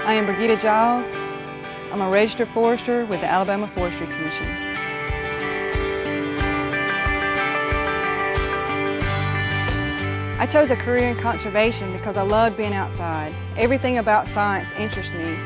I am Brigetta Giles. I'm a registered forester with the Alabama Forestry Commission. I chose a career in conservation because I loved being outside. Everything about science interests me.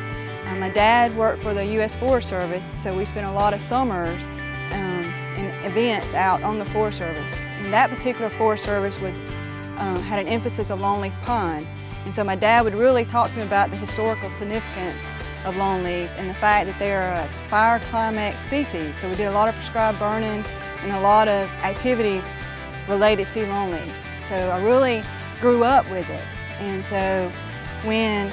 My dad worked for the U.S. Forest Service, so we spent a lot of summers in events out on the Forest Service. And that particular Forest Service had an emphasis of longleaf pine. And so my dad would really talk to me about the historical significance of longleaf and the fact that they're a fire climax species. So we did a lot of prescribed burning and a lot of activities related to longleaf. So I really grew up with it. And so when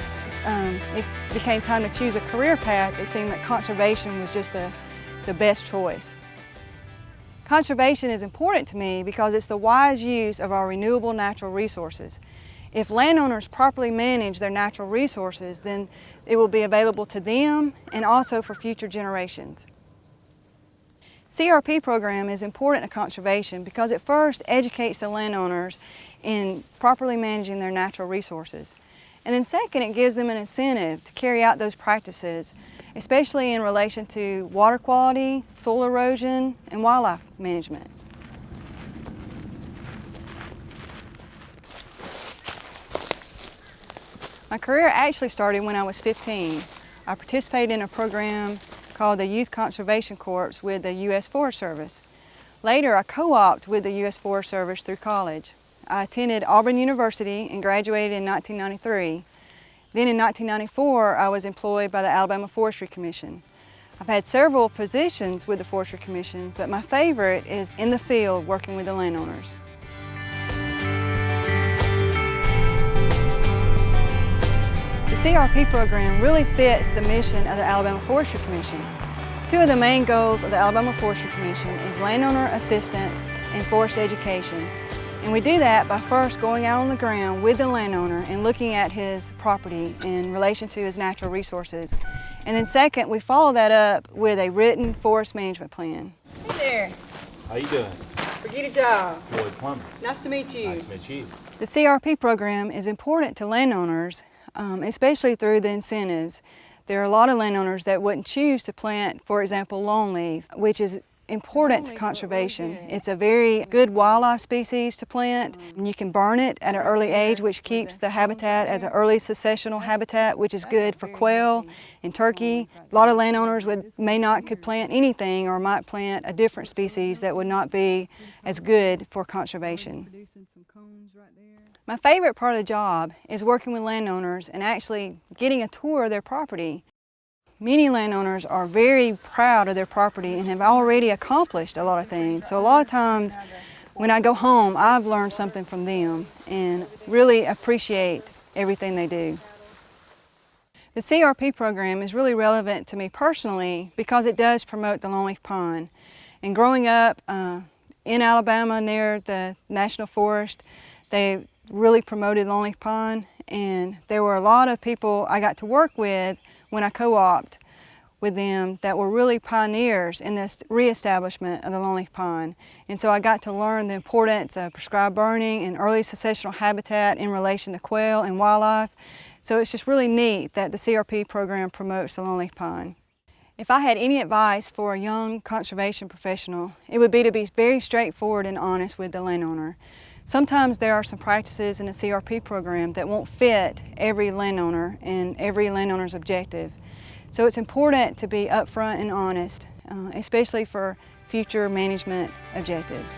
it became time to choose a career path, it seemed that conservation was just the best choice. Conservation is important to me because it's the wise use of our renewable natural resources. If landowners properly manage their natural resources, then it will be available to them and also for future generations. CRP program is important to conservation because it first educates the landowners in properly managing their natural resources. And then second, it gives them an incentive to carry out those practices, especially in relation to water quality, soil erosion, and wildlife management. My career actually started when I was 15. I participated in a program called the Youth Conservation Corps with the U.S. Forest Service. Later, I co-opted with the U.S. Forest Service through college. I attended Auburn University and graduated in 1993. Then in 1994, I was employed by the Alabama Forestry Commission. I've had several positions with the Forestry Commission, but my favorite is in the field working with the landowners. The CRP program really fits the mission of the Alabama Forestry Commission. Two of the main goals of the Alabama Forestry Commission is landowner assistance and forest education. And we do that by first going out on the ground with the landowner and looking at his property in relation to his natural resources. And then second, we follow that up with a written forest management plan. Hey there. How you doing? Brigetta Giles. Lloyd Plummer. Nice to meet you. Nice to meet you. The CRP program is important to landowners, especially through the incentives. There are a lot of landowners that wouldn't choose to plant, for example, longleaf, which is important to conservation. It's a very good wildlife species to plant. And you can burn it at an early age, which keeps the habitat as an early successional habitat, which is good for quail and turkey. A lot of landowners could plant anything or might plant a different species that would not be as good for conservation. My favorite part of the job is working with landowners and actually getting a tour of their property. Many landowners are very proud of their property and have already accomplished a lot of things. So a lot of times when I go home, I've learned something from them and really appreciate everything they do. The CRP program is really relevant to me personally because it does promote the longleaf pine. And growing up in Alabama near the National Forest, they really promoted longleaf pine, and there were a lot of people I got to work with when I co-opted with them that were really pioneers in this reestablishment of the longleaf pine. And so I got to learn the importance of prescribed burning and early successional habitat in relation to quail and wildlife. So it's just really neat that the CRP program promotes the longleaf pine. If I had any advice for a young conservation professional, it would be to be very straightforward and honest with the landowner. Sometimes there are some practices in the CRP program that won't fit every landowner and every landowner's objective. So it's important to be upfront and honest, especially for future management objectives.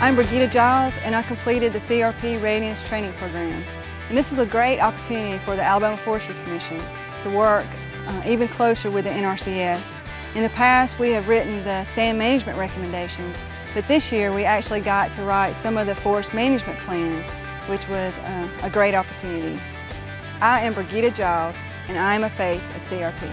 I'm Brigetta Giles, and I completed the CRP Readiness Training Program. And this was a great opportunity for the Alabama Forestry Commission to work even closer with the NRCS. In the past, we have written the stand management recommendations, but this year we actually got to write some of the forest management plans, which was a great opportunity. I am Brigetta Giles, and I am a face of CRP.